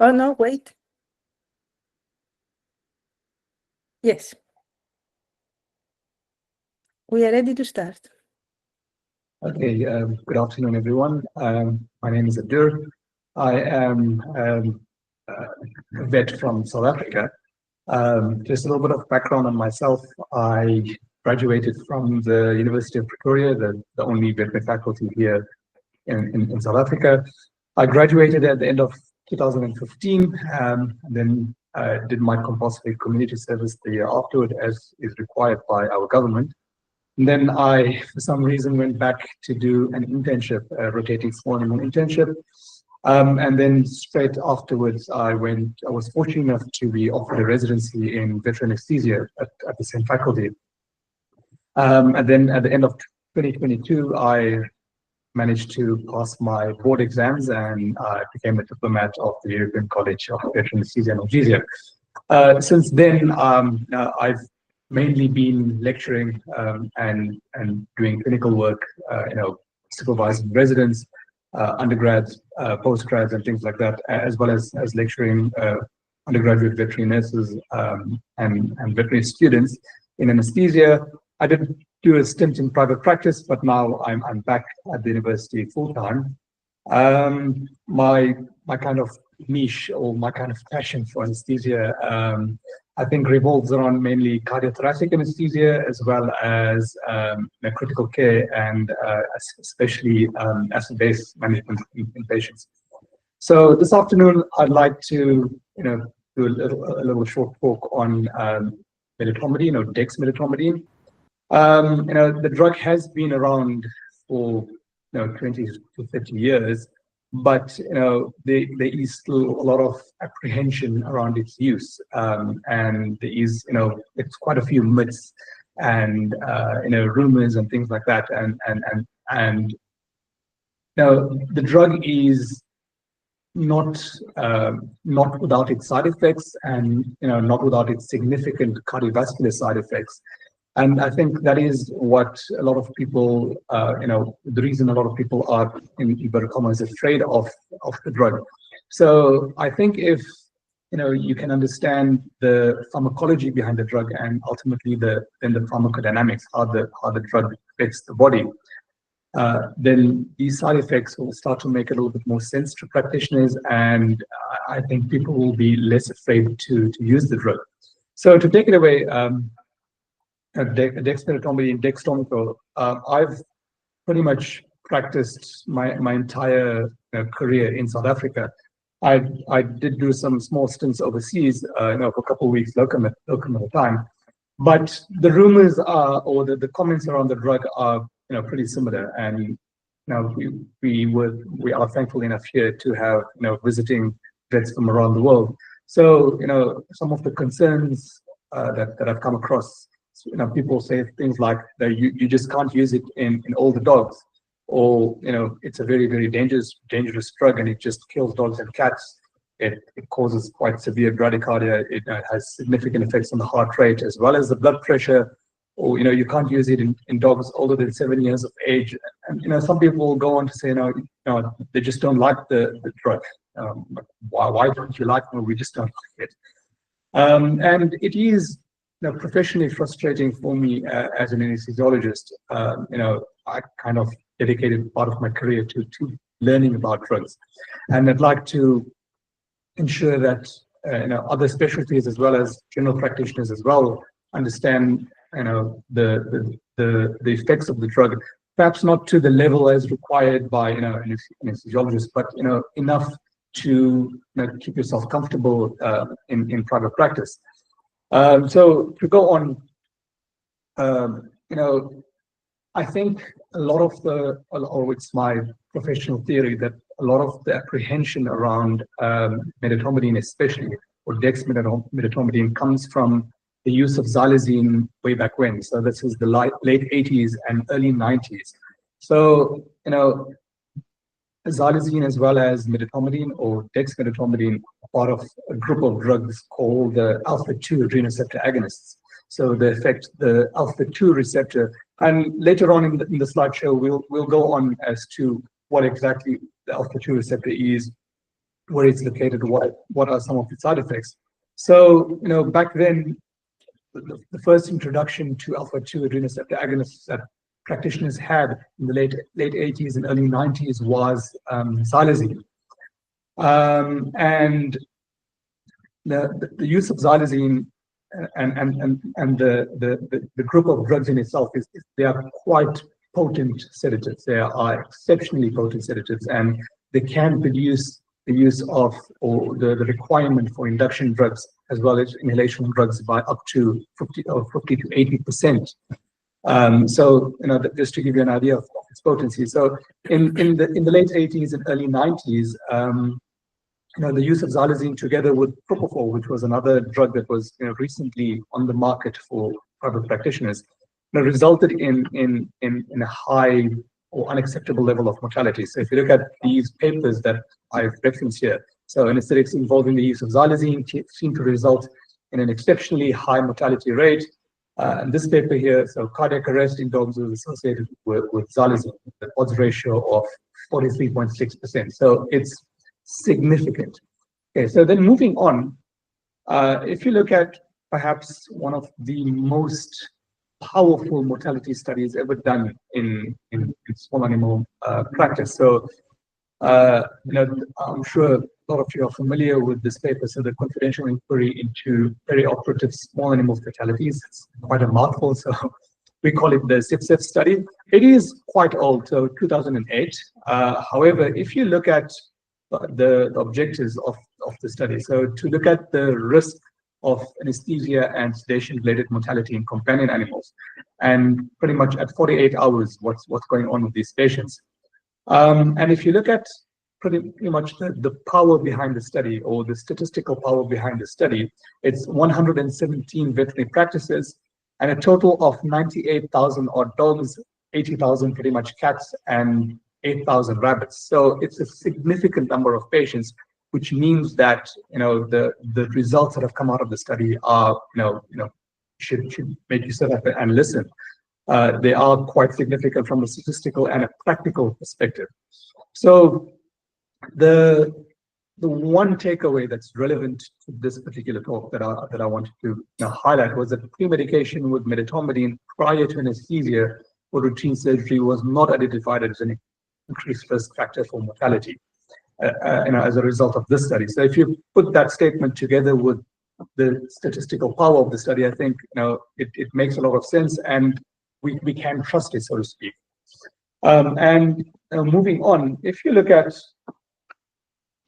Oh, no, wait. Yes. We are ready to start. Okay, good afternoon, everyone. My name is Abdur. I am a vet from South Africa. Just a little bit of background on myself. I graduated from the University of Pretoria, the only veterinary faculty here in South Africa. I graduated at the end of 2015, and then did my compulsory community service the year afterward, as is required by our government. And then I, for some reason, went back to do an internship, a rotating small animal internship. And then straight afterwards, I was fortunate enough to be offered a residency in veterinary anesthesia at the same faculty. And then at the end of 2022, I managed to pass my board exams, and I became a diplomat of the European College of Veterinary Anaesthesia and Analgesia. Since then, I've mainly been lecturing and doing clinical work, supervising residents, undergrads, postgrads, and things like that, as well as lecturing undergraduate veterinary nurses and veterinary students in anesthesia. I did do a stint in private practice, but now I'm back at the university full time. My kind of niche, or my kind of passion for anesthesia, I think revolves around mainly cardiothoracic anesthesia, as well as critical care, and especially acid-base management in patients. So this afternoon, I'd like to do a little short talk on medetomidine, or dexmedetomidine. The drug has been around for 20 to 30 years, but there is still a lot of apprehension around its use, and there is it's quite a few myths and rumors and things like that, and the drug is not without its side effects, and not without its significant cardiovascular side effects. And I think that is what a lot of people, the reason a lot of people are, in inverted commas, afraid of the drug. So I think if you can understand the pharmacology behind the drug, and ultimately the pharmacodynamics, how the drug affects the body, then these side effects will start to make a little bit more sense to practitioners, and I think people will be less afraid to use the drug. So to take it away, dexmedetomidine, dextromethorphan. I've pretty much practiced my entire career in South Africa. I did do some small stints overseas, for a couple of weeks, locum at a time. But the rumors are, or the comments around the drug are, pretty similar. And we are thankful enough here to have visiting vets from around the world. So some of the concerns that I've come across. People say things like that you just can't use it in older dogs, or it's a very, very dangerous drug, and it just kills dogs and cats. It causes quite severe bradycardia. It has significant effects on the heart rate as well as the blood pressure. Or you can't use it in dogs older than 7 years of age. And some people will go on to say they just don't like the drug. Why don't you like it? Well, we just don't like it. And it is professionally frustrating for me as an anesthesiologist. I kind of dedicated part of my career to learning about drugs, and I'd like to ensure that other specialties as well as general practitioners as well understand the effects of the drug, perhaps not to the level as required by an anesthesiologist, but enough to keep yourself comfortable in private practice. So to go on, I think a lot of or it's my professional theory, that a lot of the apprehension around medetomidine, especially, or dexmedetomidine, comes from the use of xylazine way back when. So this is the late 80s and early 90s. So, xylazine as well as medetomidine, or dexmedetomidine, part of a group of drugs called the alpha-2 adrenoceptor agonists. So they affect the alpha-2 receptor. And later on in the slideshow, we'll go on as to what exactly the alpha-2 receptor is, where it's located, what are some of its side effects. So, back then, the first introduction to alpha-2 adrenal receptor agonists that practitioners had in the late 80s and early 90s was xylazine. And the use of xylazine and the group of drugs in itself they are quite potent sedatives. They are exceptionally potent sedatives, and they can reduce the use of or the requirement for induction drugs as well as inhalation drugs by up to 50 to 80%. So, just to give you an idea of its potency. So, in the late 80s and early 90s, the use of xylazine together with propofol, which was another drug that was recently on the market for private practitioners, resulted in a high or unacceptable level of mortality. So if you look at these papers that I've referenced here, so anesthetics involving the use of xylazine seem to result in an exceptionally high mortality rate. And this paper here, so cardiac arrest in dogs was associated with xylazine, the odds ratio of 43.6%. So it's significant. Okay, so then moving on, if you look at perhaps one of the most powerful mortality studies ever done in small animal practice. So, I'm sure a lot of you are familiar with this paper. So the confidential inquiry into perioperative small animal fatalities. It's quite a mouthful, so we call it the F.E.T.C.H study. It is quite old, so 2008. However, if you look at the objectives of the study, so to look at the risk of anesthesia and sedation-related mortality in companion animals, and pretty much at 48 hours, what's going on with these patients. And if you look at pretty much the power behind the study, or the statistical power behind the study, it's 117 veterinary practices and a total of 98,000 odd dogs, 80,000 pretty much cats, and 8,000 rabbits. So it's a significant number of patients, which means that the results that have come out of the study are should make you sit up and listen. They are quite significant from a statistical and a practical perspective. So the one takeaway that's relevant to this particular talk that I wanted to highlight was that pre-medication with medetomidine prior to anesthesia or routine surgery was not identified as an increased risk factor for mortality. As a result of this study. So if you put that statement together with the statistical power of the study, I think it makes a lot of sense, and we can trust it, so to speak. And moving on, if you look at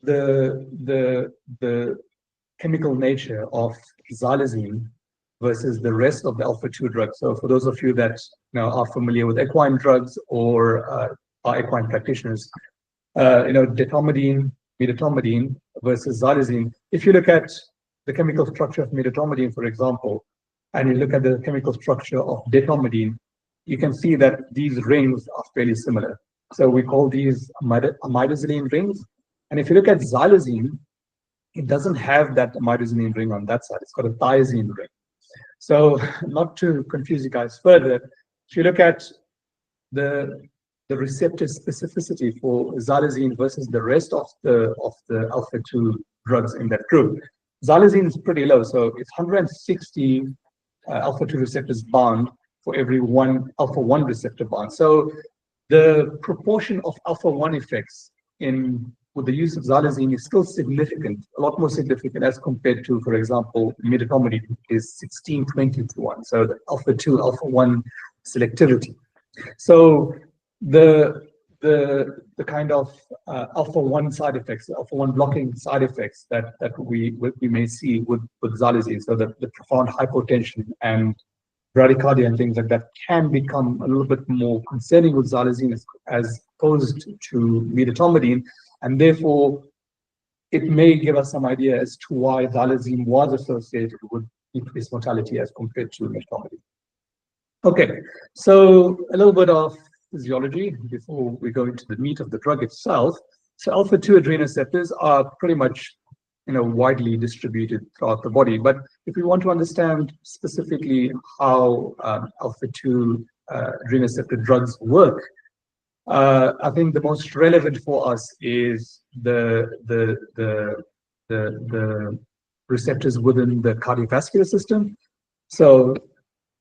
the chemical nature of xylazine versus the rest of the alpha-2 drugs. So for those of you that are familiar with equine drugs or are equine practitioners, medetomidine versus xylazine. If you look at the chemical structure of medetomidine, for example, and you look at the chemical structure of detomidine, you can see that these rings are fairly similar. So we call these amidazoline rings. And if you look at xylazine, it doesn't have that amidazoline ring on that side. It's got a thiazine ring. So not to confuse you guys further, if you look at the receptor specificity for xylazine versus the rest of the alpha-2 drugs in that group, xylazine is pretty low. So it's 160 alpha-2 receptors bound for every one alpha-1 receptor bound. So the proportion of alpha-1 effects with the use of xylazine is still significant, a lot more significant as compared to, for example, medetomidine is 16-20 to 1. So the alpha-2, alpha-1 selectivity. So the kind of alpha-1 side effects, alpha-1 blocking side effects that we may see with xylazine, so the profound hypotension and bradycardia and things like that can become a little bit more concerning with xylazine as opposed to medetomidine, and therefore it may give us some idea as to why xylazine was associated with increased mortality as compared to medetomidine. Okay, so a little bit of physiology before we go into the meat of the drug itself. So alpha-2 adrenal receptors are pretty much widely distributed throughout the body. But if we want to understand specifically how alpha-2 adrenal receptor drugs work, I think the most relevant for us is the receptors within the cardiovascular system. So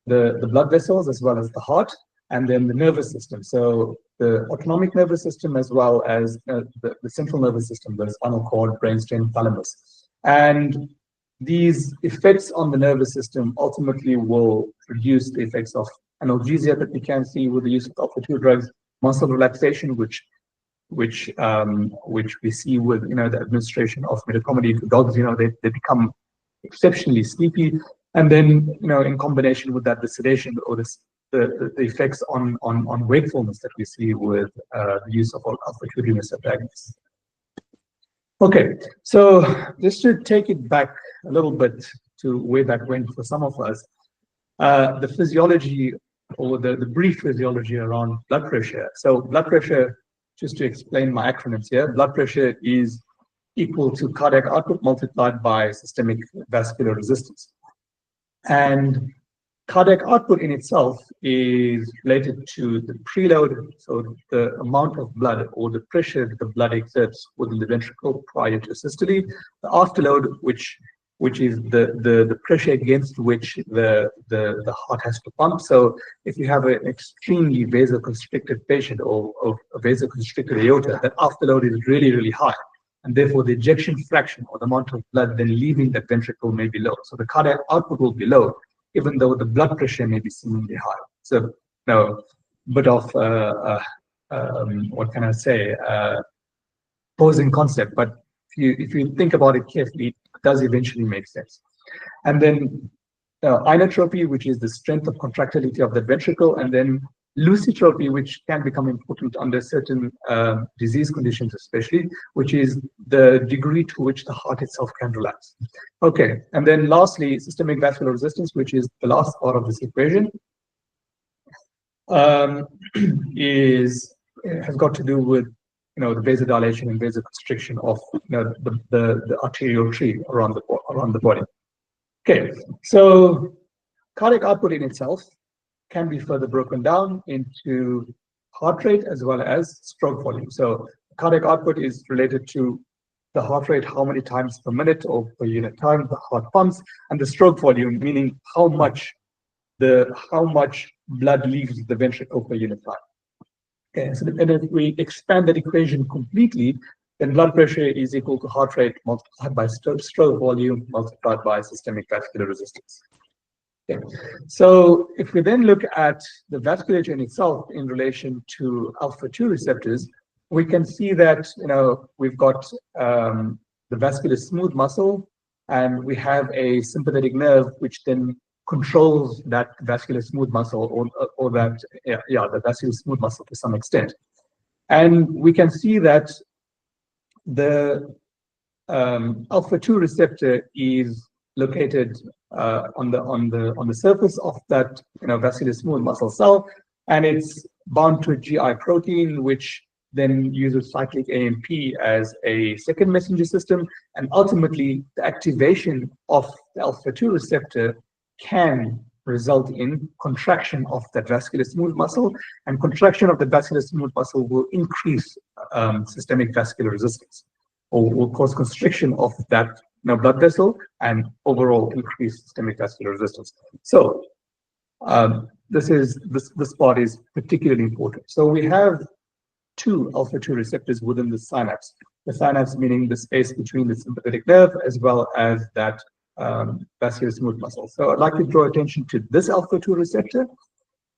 the blood vessels as well as the heart, and then the nervous system. So the autonomic nervous system as well as the central nervous system, the spinal cord, brainstem, thalamus. And these effects on the nervous system ultimately will produce the effects of analgesia that we can see with the use of alpha-2 drugs, muscle relaxation, which we see with the administration of metocomidine to dogs. They become exceptionally sleepy, and then in combination with that, the sedation or the effects on wakefulness that we see with the use of alpha-2 receptor agonists. Okay, so just to take it back a little bit to way back when for some of us, the physiology or the brief physiology around blood pressure. So blood pressure, just to explain my acronyms here, blood pressure is equal to cardiac output multiplied by systemic vascular resistance. And cardiac output in itself is related to the preload, so the amount of blood or the pressure that the blood exerts within the ventricle prior to systole, the afterload, which is the pressure against which the heart has to pump. So if you have an extremely vasoconstricted patient or a vasoconstricted aorta, that afterload is really, really high. And therefore the ejection fraction or the amount of blood then leaving that ventricle may be low. So the cardiac output will be low, even though the blood pressure may be seemingly high. So bit of what can I say, posing concept, but if you think about it carefully, it does eventually make sense. And then inotropy, which is the strength of contractility of the ventricle, and then lucitropy, which can become important under certain disease conditions, especially, which is the degree to which the heart itself can relax. Okay, and then lastly, systemic vascular resistance, which is the last part of this equation, has got to do with the vasodilation and vasoconstriction of the arterial tree around the body. Okay, so cardiac output in itself can be further broken down into heart rate as well as stroke volume. So cardiac output is related to the heart rate, how many times per minute or per unit time the heart pumps, and the stroke volume, meaning how much blood leaves the ventricle per unit time. Okay, so and if we expand that equation completely, then blood pressure is equal to heart rate multiplied by stroke volume multiplied by systemic vascular resistance. Okay. So if we then look at the vasculature in itself in relation to alpha-2 receptors, we can see that we've got the vascular smooth muscle, and we have a sympathetic nerve which then controls that vascular smooth muscle or the vascular smooth muscle to some extent. And we can see that the alpha-2 receptor is located on the surface of that vascular smooth muscle cell, and it's bound to a GI protein which then uses cyclic AMP as a second messenger system, and ultimately the activation of the alpha-2 receptor can result in contraction of that vascular smooth muscle, and contraction of the vascular smooth muscle will increase systemic vascular resistance, or will cause constriction of that blood vessel and overall increase systemic vascular resistance. So this part is particularly important. So we have two alpha-2 receptors within the synapse. The synapse meaning the space between the sympathetic nerve as well as that vascular smooth muscle. So I'd like to draw attention to this alpha-2 receptor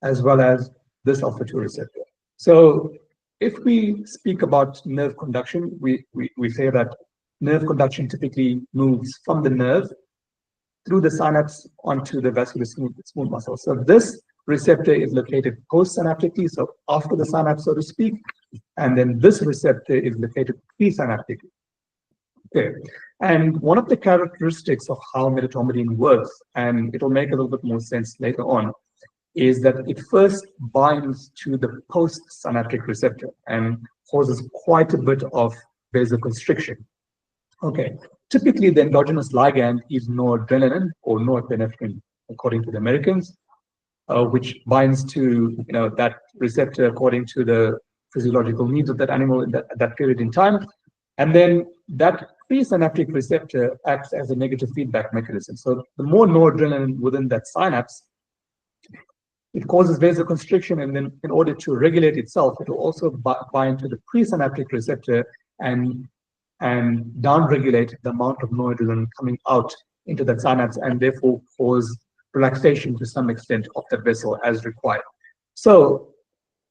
as well as this alpha-2 receptor. So if we speak about nerve conduction, we say that nerve conduction typically moves from the nerve through the synapse onto the vascular smooth muscle. So this receptor is located postsynaptically, so after the synapse, so to speak, and then this receptor is located presynaptically. Okay. And one of the characteristics of how medetomidine works, and it'll make a little bit more sense later on, is that it first binds to the postsynaptic receptor and causes quite a bit of vasoconstriction. Okay, typically the endogenous ligand is noradrenaline or norepinephrine, according to the Americans, which binds to that receptor according to the physiological needs of that animal at that period in time. And then that presynaptic receptor acts as a negative feedback mechanism. So the more noradrenaline within that synapse, it causes vasoconstriction, and then in order to regulate itself, it will also bind to the presynaptic receptor and downregulate the amount of noradrenaline coming out into that synapse, and therefore cause relaxation to some extent of that vessel as required. So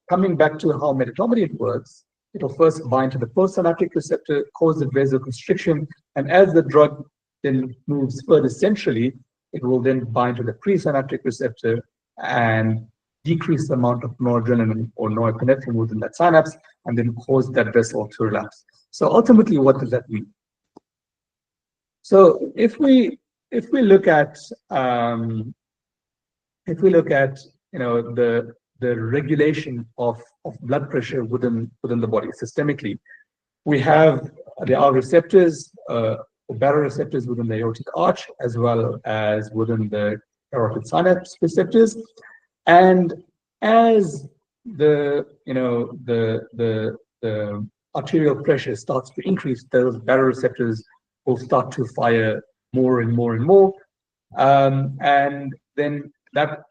coming back to how medetomidine works, it will first bind to the postsynaptic receptor, cause the vasoconstriction, and as the drug then moves further centrally, it will then bind to the presynaptic receptor and decrease the amount of noradrenaline or norepinephrine within that synapse, and then cause that vessel to relapse. So ultimately, what does that mean? So if we look at the regulation of blood pressure within the body systemically, there are receptors, baroreceptors within the aortic arch, as well as within the carotid synapse receptors. And as the arterial pressure starts to increase, those baroreceptors will start to fire more and more and more. And then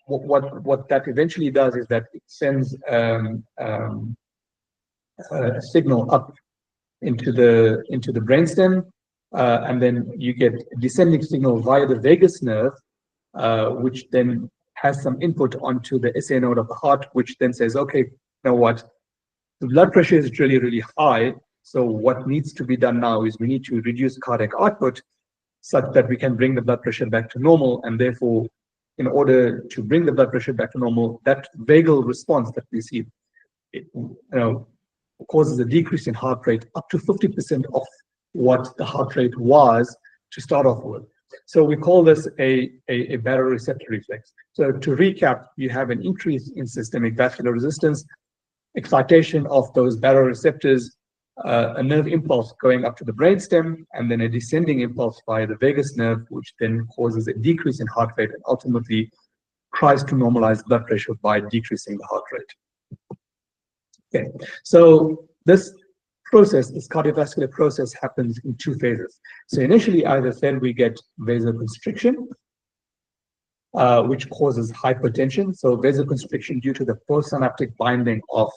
what that eventually does is that it sends a signal up into the brainstem, and then you get a descending signal via the vagus nerve, which then has some input onto the SA node of the heart, which then says, okay, you know what, the blood pressure is really, really high. So what needs to be done now is we need to reduce cardiac output such that we can bring the blood pressure back to normal. And therefore, in order to bring the blood pressure back to normal, that vagal response that we see, it causes a decrease in heart rate up to 50% of what the heart rate was to start off with. So we call this a baroreceptor reflex. So to recap, you have an increase in systemic vascular resistance, excitation of those baroreceptors, a nerve impulse going up to the brainstem, and then a descending impulse via the vagus nerve, which then causes a decrease in heart rate and ultimately tries to normalize blood pressure by decreasing the heart rate. Okay, so this cardiovascular process happens in two phases. So initially, as I said, we get vasoconstriction, which causes hypertension. So vasoconstriction due to the postsynaptic binding of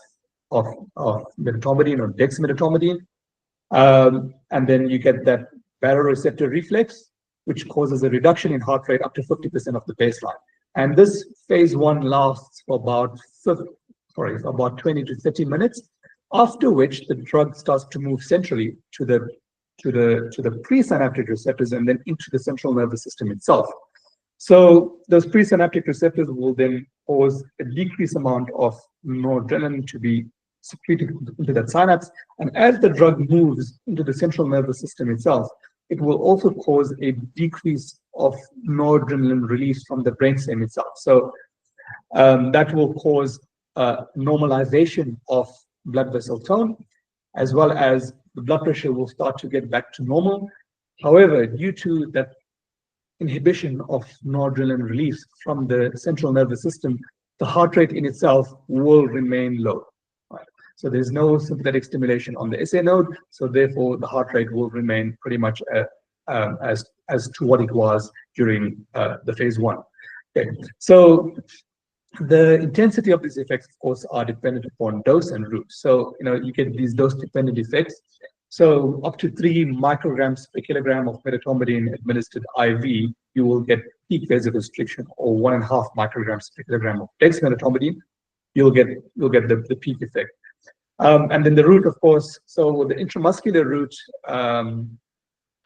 medetomidine or dexmedetomidine. And then you get that baroreceptor reflex, which causes a reduction in heart rate up to 50% of the baseline. And this phase one lasts for about 20 to 30 minutes, after which the drug starts to move centrally to the presynaptic receptors and then into the central nervous system itself. So those presynaptic receptors will then cause a decreased amount of noradrenaline to be secreted into that synapse. And as the drug moves into the central nervous system itself, it will also cause a decrease of noradrenaline release from the brainstem itself. So that will cause normalization of blood vessel tone, as well as the blood pressure will start to get back to normal. However, due to that inhibition of noradrenaline release from the central nervous system, the heart rate in itself will remain low. Right? So there's no sympathetic stimulation on the SA node, so therefore the heart rate will remain pretty much as to what it was during the phase one. Okay, so the intensity of these effects, of course, are dependent upon dose and route. So, you get these dose-dependent effects. So up to 3 micrograms per kilogram of medetomidine administered IV, you will get peak vasoconstriction, or 1.5 micrograms per kilogram of dexmedetomidine, you'll get the peak effect. And then the route, of course, so the intramuscular route,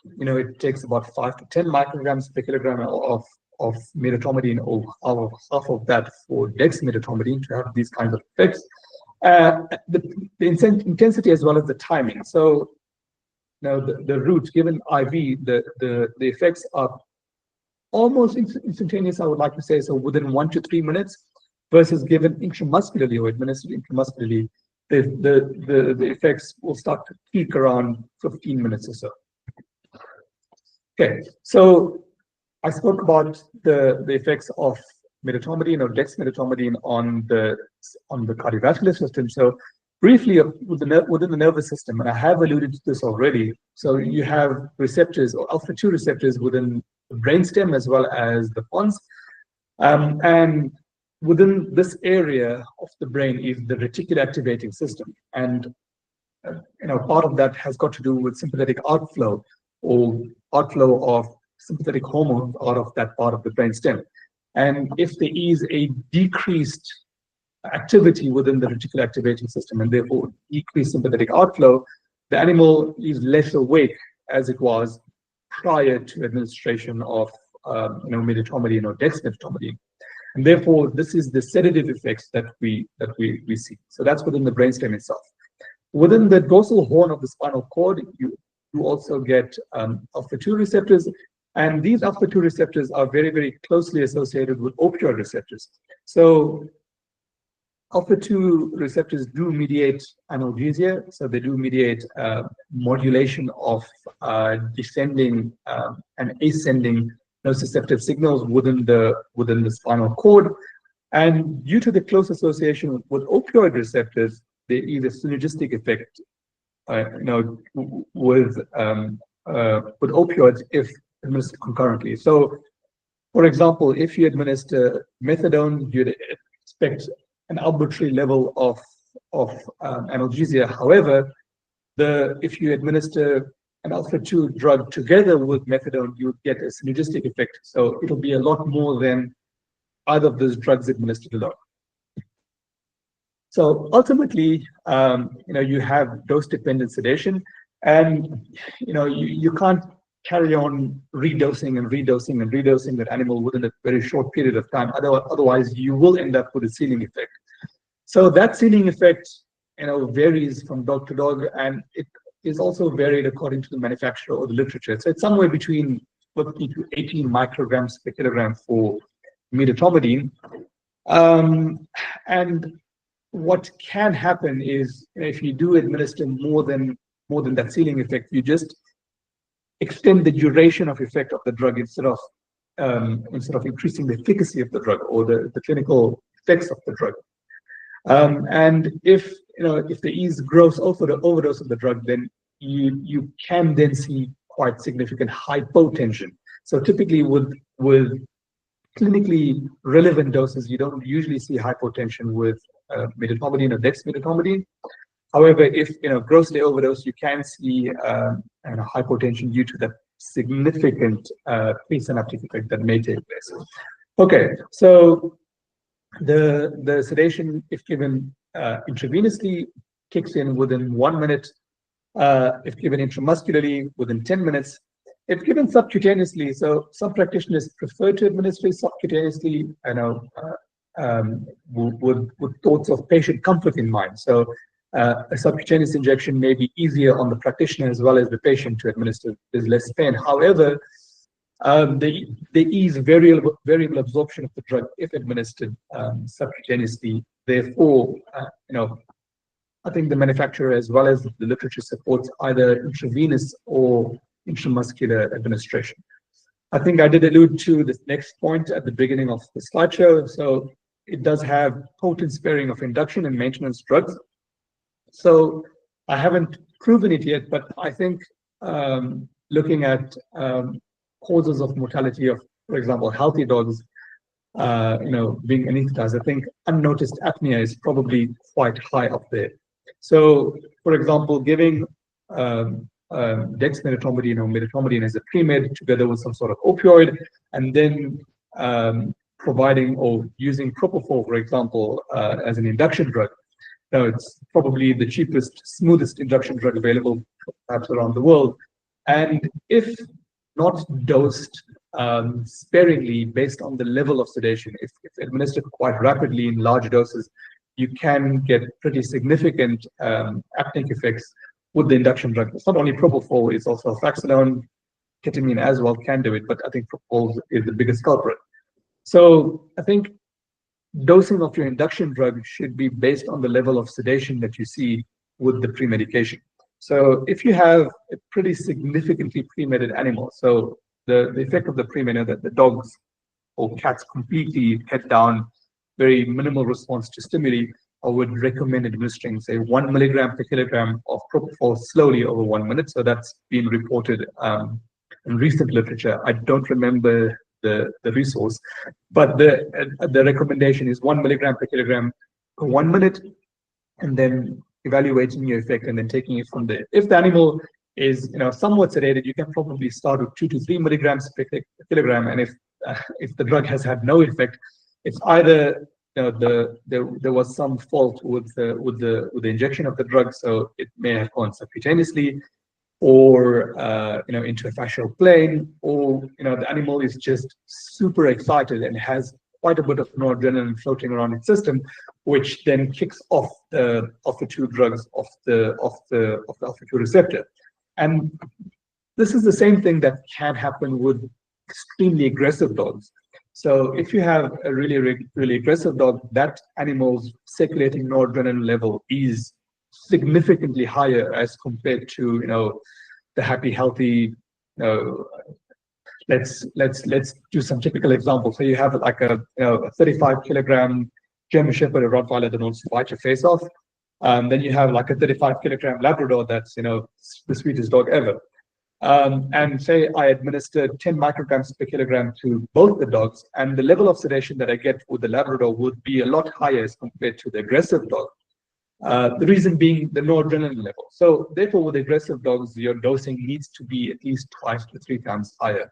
it takes about 5 to 10 micrograms per kilogram of medetomidine, or half of that for dexmedetomidine to have these kinds of effects. The intensity as well as the timing. So now the route given IV, the effects are almost instantaneous, I would like to say, so within 1 to 3 minutes, versus given intramuscularly or administered intramuscularly, the effects will start to peak around 15 minutes or so. Okay, so I spoke about the effects of medetomidine or dexmedetomidine on the cardiovascular system. So Briefly, within the nervous system, and I have alluded to this already, so you have receptors or alpha-2 receptors within the brainstem as well as the pons. And within this area of the brain is the reticular activating system. And part of that has got to do with sympathetic outflow or outflow of sympathetic hormones out of that part of the brainstem. And if there is a decreased activity within the reticular activating system and therefore decreased sympathetic outflow, the animal is less awake as it was prior to administration of medetomidine or dexmedetomidine. And therefore, this is the sedative effects that we see. So that's within the brainstem itself. Within the dorsal horn of the spinal cord, you also get alpha-2 receptors, and these alpha-2 receptors are very, very closely associated with opioid receptors. So alpha-2 receptors do mediate analgesia, so they do mediate modulation of descending and ascending nociceptive signals within the spinal cord. And due to the close association with opioid receptors, there is a synergistic effect, with opioids if administered concurrently. So, for example, if you administer methadone, you'd expect an arbitrary level of analgesia. However, if you administer an alpha-2 drug together with methadone, you get a synergistic effect. So it'll be a lot more than either of those drugs administered alone. So ultimately, you have dose-dependent sedation, and you can't carry on redosing and redosing and redosing that animal within a very short period of time. Otherwise, you will end up with a ceiling effect. So that ceiling effect, varies from dog to dog, and it is also varied according to the manufacturer or the literature. So it's somewhere between 50 to 18 micrograms per kilogram for medetomidine. And what can happen is, if you do administer more than that ceiling effect, you just extend the duration of effect of the drug instead of increasing the efficacy of the drug or the clinical effects of the drug. And if there is gross overdose of the drug, then you can then see quite significant hypotension. So typically with clinically relevant doses, you don't usually see hypotension with medetomidine or dexmedetomidine. However, if grossly overdose, you can see hypotension due to that significant presynaptic effect that may take place. Okay, so the sedation, if given intravenously, kicks in within 1 minute. If given intramuscularly, within 10 minutes. If given subcutaneously, so some practitioners prefer to administer subcutaneously, with thoughts of patient comfort in mind. So a subcutaneous injection may be easier on the practitioner as well as the patient to administer. There's less pain. However, there is variable absorption of the drug if administered subcutaneously. Therefore, I think the manufacturer as well as the literature supports either intravenous or intramuscular administration. I think I did allude to this next point at the beginning of the slideshow. So it does have potent sparing of induction and maintenance drugs. So I haven't proven it yet, but I think looking at causes of mortality of, for example, healthy dogs, being anesthetized, I think unnoticed apnea is probably quite high up there. So, for example, giving dexmedetomidine or medetomidine as a pre-med together with some sort of opioid, and then providing or using propofol, for example, as an induction drug. Now, it's probably the cheapest, smoothest induction drug available perhaps around the world. And if not dosed sparingly based on the level of sedation, if administered quite rapidly in large doses, you can get pretty significant apneic effects with the induction drug. It's not only propofol, it's also flaxolone, ketamine as well can do it, but I think propofol is the biggest culprit. So I think dosing of your induction drug should be based on the level of sedation that you see with the pre-medication. So if you have a pretty significantly pre-meded animal, so the effect of the pre-med, that the dogs or cats completely head down, very minimal response to stimuli, I would recommend administering, say, 1 milligram per kilogram of propofol slowly over 1 minute. So that's been reported in recent literature. I don't remember the resource, but the recommendation is 1 milligram per kilogram for 1 minute, and then evaluating your effect and then taking it from there. If the animal is somewhat sedated, you can probably start with 2 to 3 milligrams per kilogram, and if the drug has had no effect, it's either there was some fault with the injection of the drug, so it may have gone subcutaneously, or into a fascial plane, or the animal is just super excited and has quite a bit of noradrenaline floating around its system, which then kicks off the alpha-2 drugs of the alpha-2 receptor. And this is the same thing that can happen with extremely aggressive dogs. So if you have a really aggressive dog, that animal's circulating noradrenaline level is significantly higher as compared to the happy, healthy. Let's do some typical examples. So you have like a 35 kilogram German Shepherd or Rottweiler that wants to bite your face off. Then you have like a 35 kilogram Labrador that's the sweetest dog ever. And say I administered 10 micrograms per kilogram to both the dogs, and the level of sedation that I get with the Labrador would be a lot higher as compared to the aggressive dog. The reason being the noradrenaline level. So therefore, with aggressive dogs, your dosing needs to be at least 2 to 3 times higher,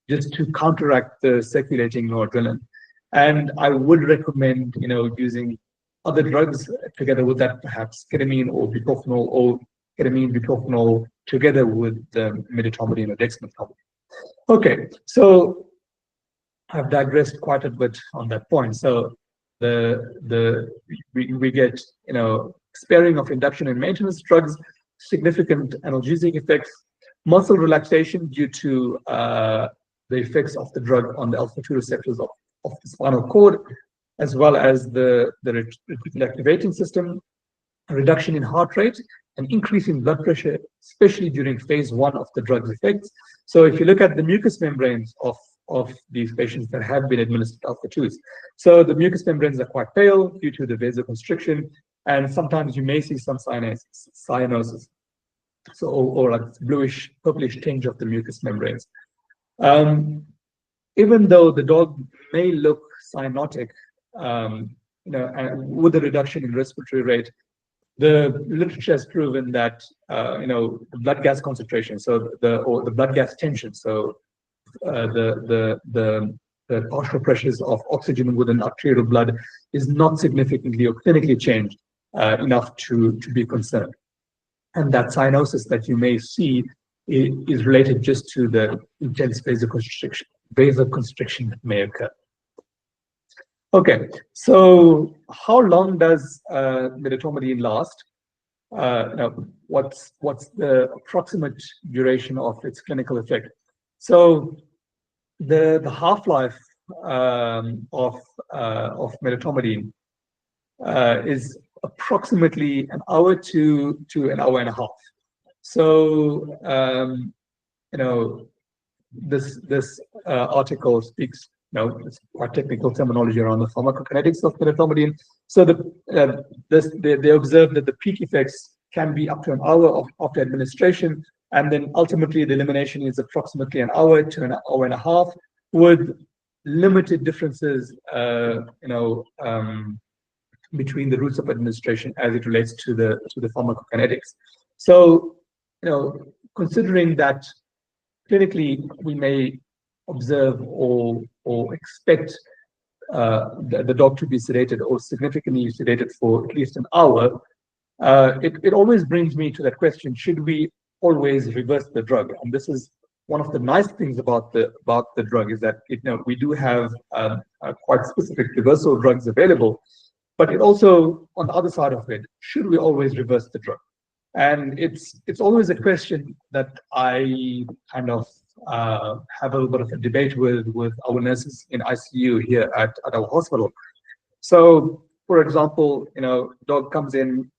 just to counteract the circulating noradrenaline. And I would recommend, using other drugs together with that, perhaps ketamine or bupropion, or ketamine, bupropion together with medetomidine or dexmedetomidine. Okay, so I've digressed quite a bit on that point. So we get sparing of induction and maintenance drugs, significant analgesic effects, muscle relaxation due to the effects of the drug on the alpha-2 receptors of the spinal cord, as well as the reticular activating system, a reduction in heart rate, an increase in blood pressure, especially during phase 1 of the drug's effects. So if you look at the mucous membranes of these patients that have been administered alpha-2s, so the mucous membranes are quite pale due to the vasoconstriction, and sometimes you may see some cyanosis, so or like bluish, purplish tinge of the mucous membranes. Even though the dog may look cyanotic, and with a reduction in respiratory rate, the literature has proven that the blood gas concentration, so the blood gas tension, so the partial pressures of oxygen within arterial blood is not significantly or clinically changed enough to be concerned. And that cyanosis that you may see is related just to the intense vasoconstriction that may occur. Okay, so how long does medetomidine last? What's the approximate duration of its clinical effect? So the half-life of medetomidine is approximately an hour to an hour and a half. So this article speaks, it's quite technical terminology around the pharmacokinetics of medetomidine. So they observed that the peak effects can be up to an hour after administration, and then ultimately the elimination is approximately an hour to an hour and a half, with limited differences, between the routes of administration as it relates to the pharmacokinetics. So, considering that clinically we may observe or expect the dog to be sedated or significantly sedated for at least an hour, it always brings me to that question: should we always reverse the drug? And this is one of the nice things about the drug, is that we do have quite specific reversal drugs available, but it also, on the other side of it, should we always reverse the drug? And it's always a question that I kind of have a little bit of a debate with our nurses in ICU here at our hospital. So, for example, dog comes in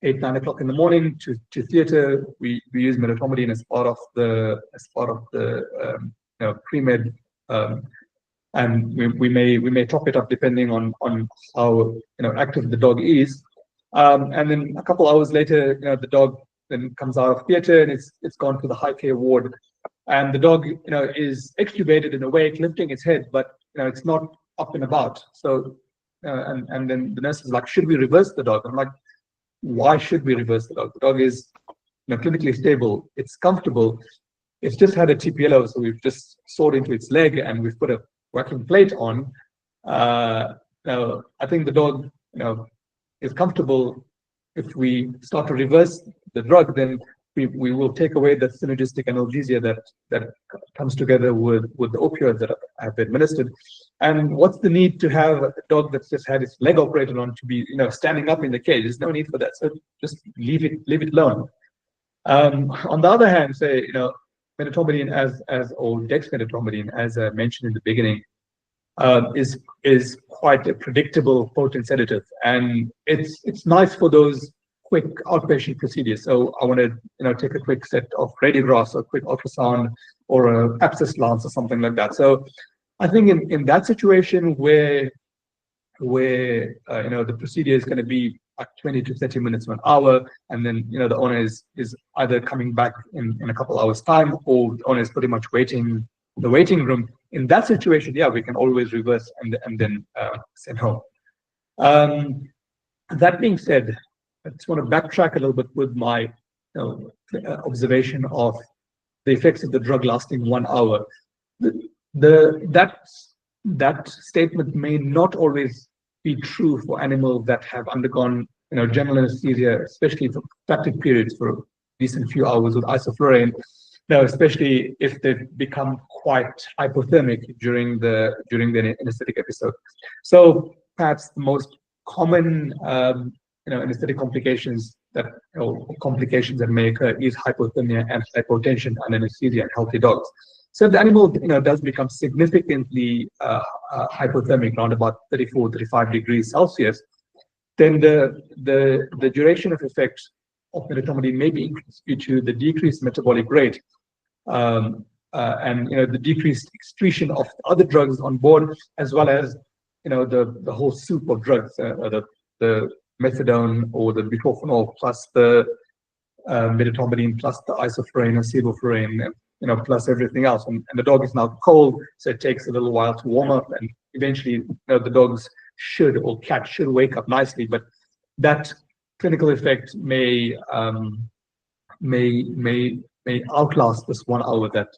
8, 9 o'clock in the morning to theater. We use medetomidine as part of the pre-med and we may top it up depending on how active the dog is. And then a couple hours later, the dog then comes out of theater and it's gone to the high care ward, and the dog is extubated and awake, lifting its head, but it's not up and about. So and then the nurse is like, should we reverse the dog? I'm like, why should we reverse the dog? The dog is clinically stable, it's comfortable, it's just had a TPLO, so we've just sawed into its leg and we've put a working plate on. Now I think the dog is comfortable. If we start to reverse the drug, then we will take away the synergistic analgesia that comes together with the opioids that have been administered. And what's the need to have a dog that's just had its leg operated on to be standing up in the cage? There's no need for that. So just leave it alone. On the other hand, say medetomidine or dexmedetomidine, as I mentioned in the beginning, is quite a predictable potent sedative, and it's nice for those quick outpatient procedures. So I want to take a quick set of radiographs or a quick ultrasound or a abscess lance or something like that. So I think in that situation where the procedure is going to be like 20 to 30 minutes to an hour, and then the owner is either coming back in a couple hours time, or the owner is pretty much waiting in the waiting room. In that situation, yeah, we can always reverse and then send home. That being said, I just want to backtrack a little bit with my observation of the effects of the drug lasting 1 hour. That statement may not always be true for animals that have undergone general anesthesia, especially for protracted periods for a decent few hours with isoflurane. Now, especially if they've become quite hypothermic during the anesthetic episode. So perhaps the most common anesthetic complications that may occur is hypothermia and hypotension and anesthesia in healthy dogs. So if the animal does become significantly hypothermic, around about 34, 35 degrees Celsius, then the duration of effect of medetomidine may be increased due to the decreased metabolic rate, and the decreased excretion of other drugs on board, as well as the whole soup of drugs, the methadone or the butorphanol plus the medetomidine plus the isoflurane and sevoflurane, plus everything else, and the dog is now cold, so it takes a little while to warm up, and eventually the dogs or cat should wake up nicely, but that clinical effect may outlast this 1 hour that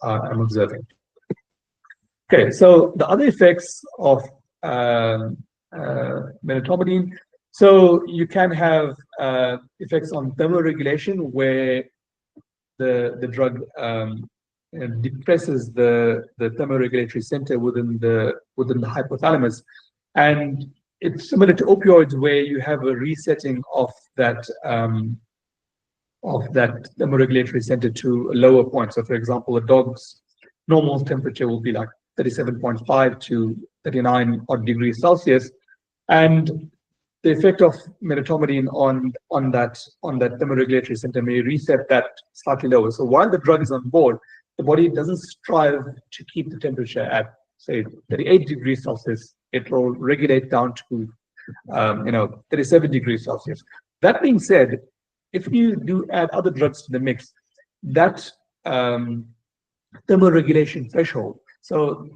I'm observing. Okay, so the other effects of medetomidine. So you can have effects on thermoregulation, where the drug depresses the thermoregulatory center within the hypothalamus, and it's similar to opioids, where you have a resetting of that thermoregulatory center to a lower point. So, for example, a dog's normal temperature will be like 37.5 to 39 odd degrees Celsius, and the effect of medetomidine on that thermoregulatory center may reset that slightly lower. So while the drug is on board, the body doesn't strive to keep the temperature at, say, 38 degrees Celsius. It will regulate down to 37 degrees Celsius. That being said, if you do add other drugs to the mix, that thermoregulation threshold, so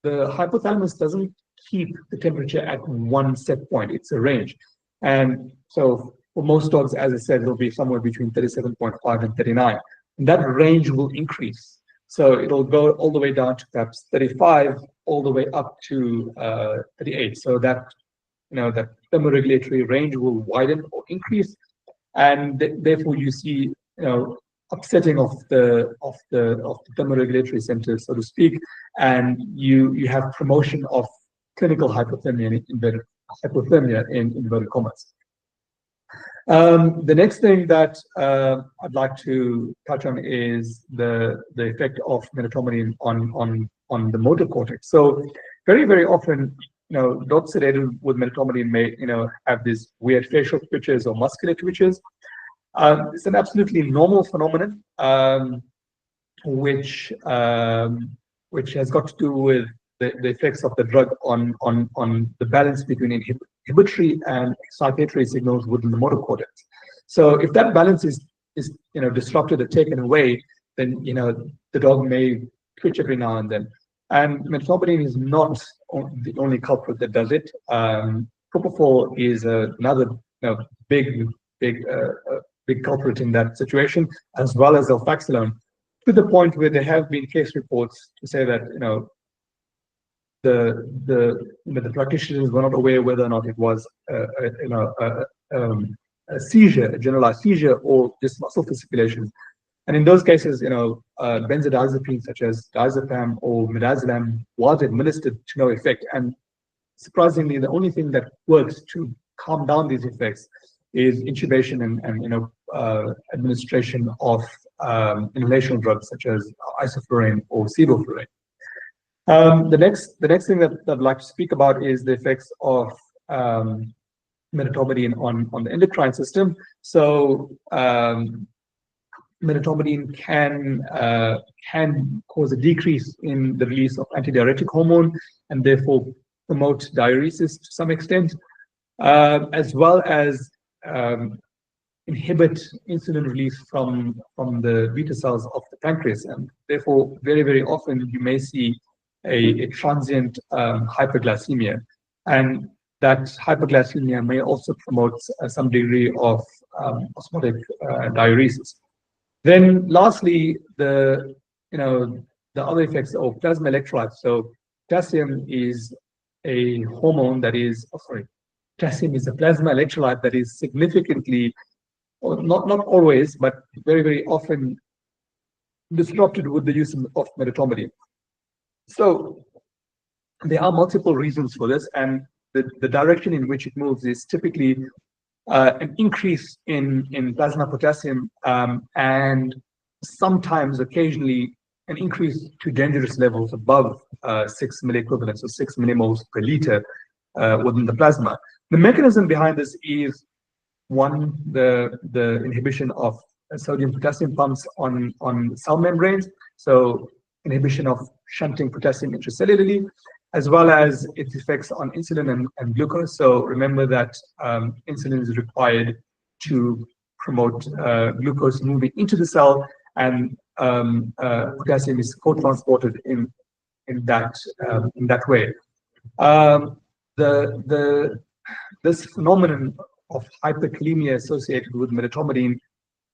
the hypothalamus doesn't keep the temperature at one set point, it's a range. And so for most dogs, as I said, it'll be somewhere between 37.5 and 39. And that range will increase. So it'll go all the way down to perhaps 35, all the way up to 38. So that that thermoregulatory range will widen or increase, and therefore you see upsetting of the thermoregulatory center, so to speak, and you have promotion of clinical hypothermia in inverted commas. The next thing that I'd like to touch on is the effect of medetomidine on the motor cortex. So very, very often, dogs sedated with medetomidine may have these weird facial twitches or muscular twitches. It's an absolutely normal phenomenon, which which has got to do with the effects of the drug on the balance between inhibitory and excitatory signals within the motor cortex. So if that balance is disrupted or taken away, then the dog may twitch every now and then. And metformin is not the only culprit that does it. Propofol is another big culprit in that situation, as well as alfaxilone, to the point where there have been case reports to say that the practitioners were not aware whether or not it was a seizure, a generalized seizure, or just muscle fasciculation. And in those cases, benzodiazepines such as diazepam or midazolam was administered to no effect. And surprisingly, the only thing that works to calm down these effects is intubation and administration of inhalational drugs such as isoflurane or sevoflurane. The next thing that I'd like to speak about is the effects of medetomidine on the endocrine system. So medetomidine can cause a decrease in the release of antidiuretic hormone and therefore promote diuresis to some extent, as well as inhibit insulin release from the beta cells of the pancreas, and therefore very, very often you may see a transient hyperglycemia, and that hyperglycemia may also promote some degree of osmotic diuresis. Then lastly, the other effects of plasma electrolytes. So potassium is a hormone that is, potassium is a plasma electrolyte that is significantly, or not always, but very, very often disrupted with the use of medetomidine. So there are multiple reasons for this, and the direction in which it moves is typically an increase in plasma potassium, and sometimes, occasionally, an increase to dangerous levels above 6 milliequivalents, or 6 millimoles per liter within the plasma. The mechanism behind this is, one, the inhibition of sodium-potassium pumps on cell membranes, so inhibition of shunting potassium intracellularly, as well as its effects on insulin and glucose. So remember that insulin is required to promote glucose moving into the cell, and potassium is co-transported in that way. This phenomenon of hyperkalemia associated with medetomidine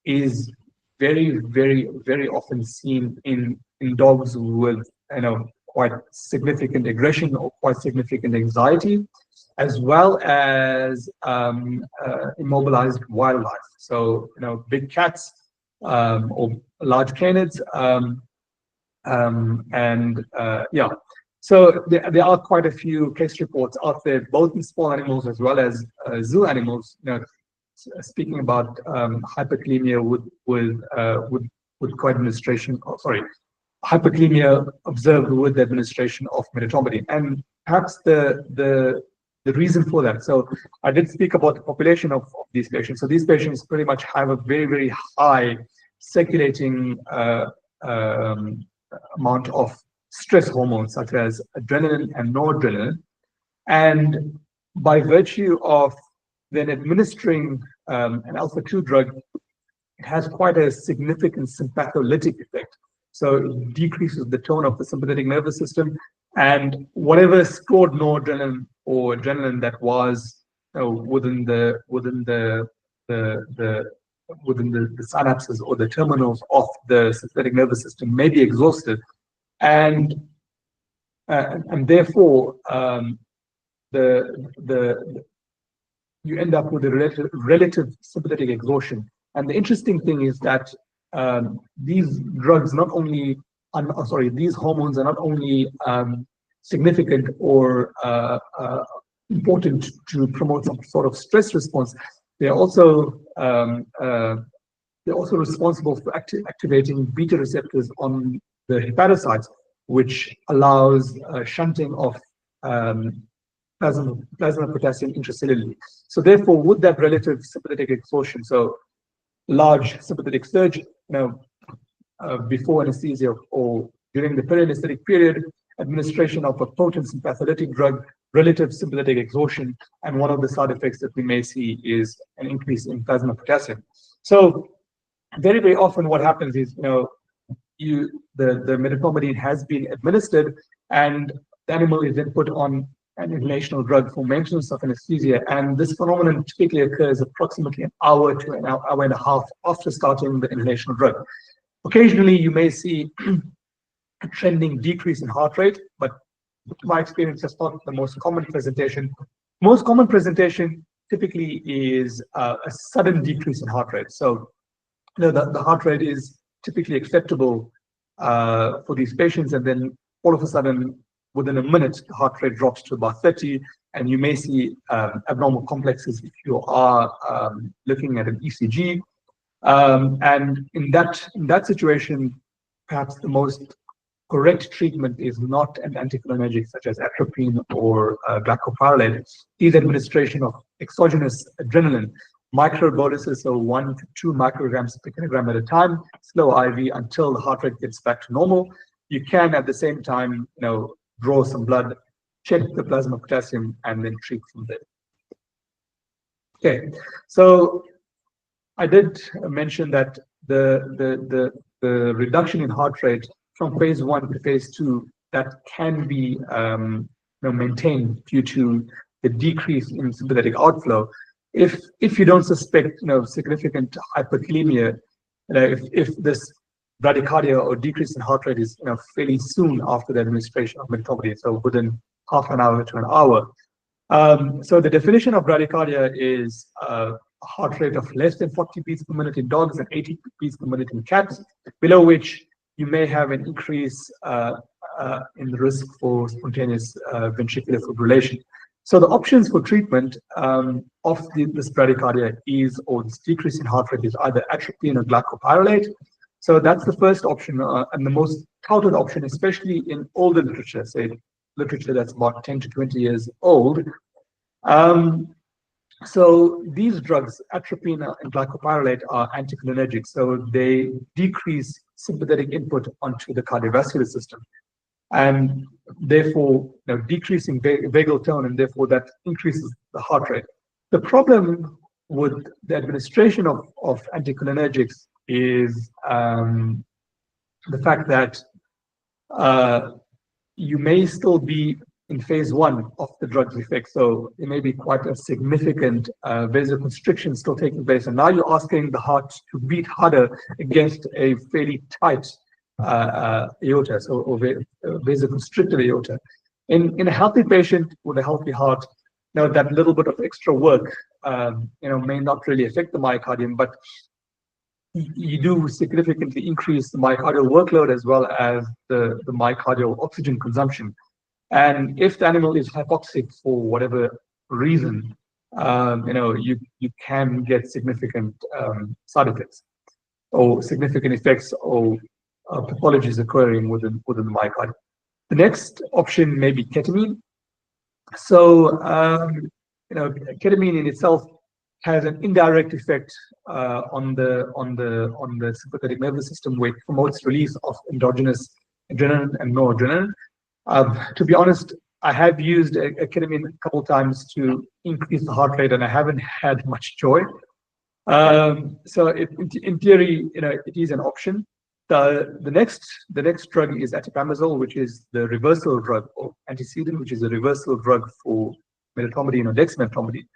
is very, very, very often seen in dogs with quite significant aggression or quite significant anxiety, as well as immobilized wildlife. So big cats or large canids, yeah. So there are quite a few case reports out there, both in small animals as well as zoo animals, speaking about hyperkalemia with co-administration. Hyperkalemia observed with the administration of medetomidine, and perhaps the reason for that. So I did speak about the population of these patients. So these patients pretty much have a very, very high circulating amount of stress hormones such as adrenaline and noradrenaline, and by virtue of then administering an alpha-2 drug, it has quite a significant sympatholytic effect. So it decreases the tone of the sympathetic nervous system, and whatever stored noradrenaline or adrenaline that was within the synapses or the terminals of the sympathetic nervous system may be exhausted, and therefore you end up with a relative sympathetic exhaustion. And the interesting thing is that these drugs not only, these hormones are not only significant or important to promote some sort of stress response, they're also responsible for activating beta receptors on the hepatocytes, which allows shunting of plasma potassium intracellularly. So therefore, with that relative sympathetic exhaustion, so large sympathetic surge, before anesthesia or during the peri-anesthetic period, administration of a potent sympathetic drug, relative sympathetic exhaustion, and one of the side effects that we may see is an increase in plasma potassium. So very, very often what happens is, the medetomidine has been administered and the animal is then put on an inhalational drug for maintenance of anesthesia. And this phenomenon typically occurs approximately an hour to an hour and a half after starting the inhalational drug. Occasionally, you may see a trending decrease in heart rate, but to my experience, that's not the most common presentation. Most common presentation typically is a sudden decrease in heart rate. So, the heart rate is typically acceptable for these patients, and then all of a sudden, within a minute, the heart rate drops to about 30, and you may see abnormal complexes if you are looking at an ECG. And in that situation, perhaps the most correct treatment is not an anticholinergic such as atropine or glycopyrrolate. Is administration of exogenous adrenaline, microboluses, so 1 to 2 micrograms per kilogram at a time, slow IV until the heart rate gets back to normal. You can at the same time, draw some blood, check the plasma potassium, and then treat from there. Okay, so I did mention that the reduction in heart rate from phase 1 to phase 2, that can be maintained due to the decrease in sympathetic outflow. If you don't suspect significant hyperkalemia, if this bradycardia or decrease in heart rate is fairly soon after the administration of medetomidine, so within half an hour to an hour. So the definition of bradycardia is a heart rate of less than 40 beats per minute in dogs and 80 beats per minute in cats, below which you may have an increase in the risk for spontaneous ventricular fibrillation. So the options for treatment of this bradycardia or this decrease in heart rate is either atropine or glycopyrrolate. So that's the first option and the most touted option, especially in older literature, say literature that's about 10 to 20 years old. So these drugs, atropine and glycopyrrolate, are anticholinergic, so they decrease sympathetic input onto the cardiovascular system, and therefore decreasing vagal tone, and therefore that increases the heart rate. The problem with the administration of anticholinergics is the fact that you may still be in phase 1 of the drug's effect. So it may be quite a significant vasoconstriction still taking place. And now you're asking the heart to beat harder against a fairly tight aorta, or vasoconstricted aorta. In a healthy patient with a healthy heart, that little bit of extra work, may not really affect the myocardium, but you do significantly increase the myocardial workload as well as the myocardial oxygen consumption. And if the animal is hypoxic for whatever reason, you can get significant side effects or significant effects or pathologies occurring within the myocardium. The next option may be ketamine. So, ketamine in itself has an indirect effect on the sympathetic nervous system, where it promotes release of endogenous adrenaline and noradrenaline. To be honest, I have used a ketamine a couple of times to increase the heart rate, and I haven't had much joy. So in theory, it is an option. The next drug is atipamezole, which is the reversal drug, or antecedent, which is a reversal drug for medetomidine or dexmedetomidine.